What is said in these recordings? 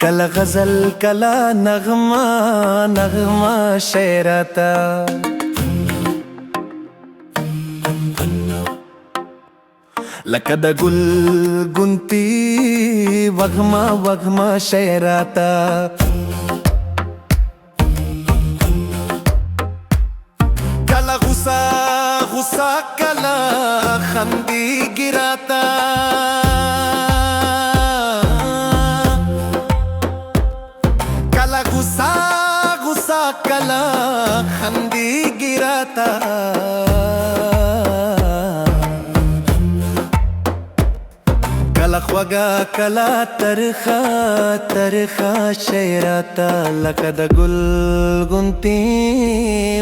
کلا غزل کلا نغمه نغمه شعراتا لکه د ګل ګونتي وغمه وغمه شعراتا کلا غصه غصه کلا خندي ګراتا غصہ غصہ کلا خندی گراتا کلا خوگا کلا ترخا ترخا شعراتا لکه د ګل ګونتي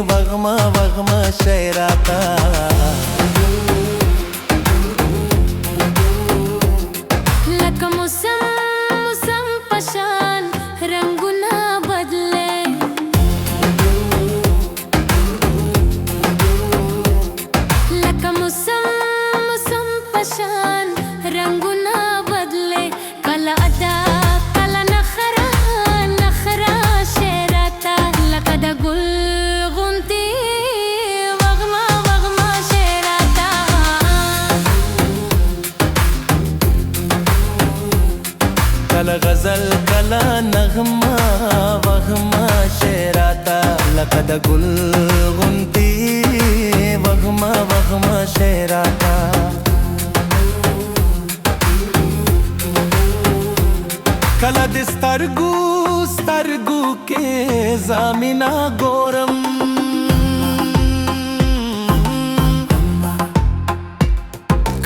وغما وغما شعراتا لکه موسم موسم پشان رنگونه رنگونه بدله کلا ادا کلا نخرا نخرا شعراتا لکه د ګل غونتي وغما وغما شعراتا کلا غزل کلا نغمه وغما شعراتا لکه د ګل غونتي وغما وغما شعراتا کلا د سترګو سترګو کې زمینا ګورم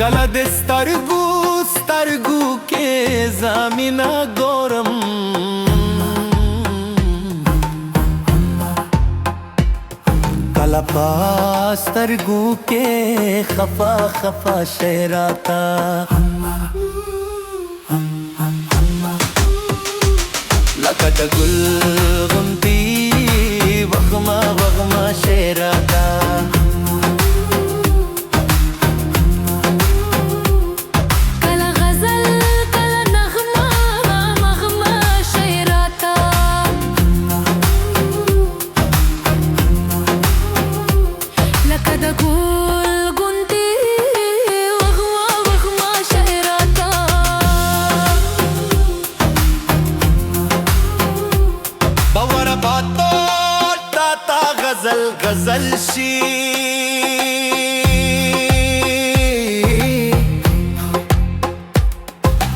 کلا د سترګو سترګو کې زمینا ګورم کلا پا سترګو کې خفا خفا شعراتا لکه د ګل غونتي وغما وغما شعراتا کلا غزل کلا نغمه نغمه شعراتا لکه د ګل غونتي وغما وغما شعراتا غزل غزل شي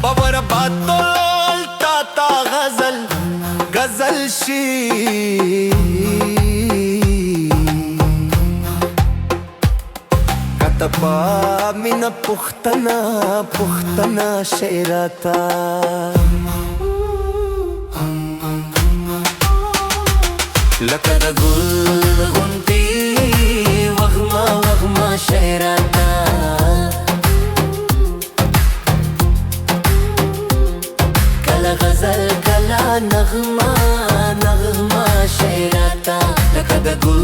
باور باتول تا تا غزل غزل شي کتپا من پختنا پختنا شعراتا لکه د ګل غونتي وغما وغما شعراتا کلا غزل کلا نغمه نغمه شعراتا لکه د ګل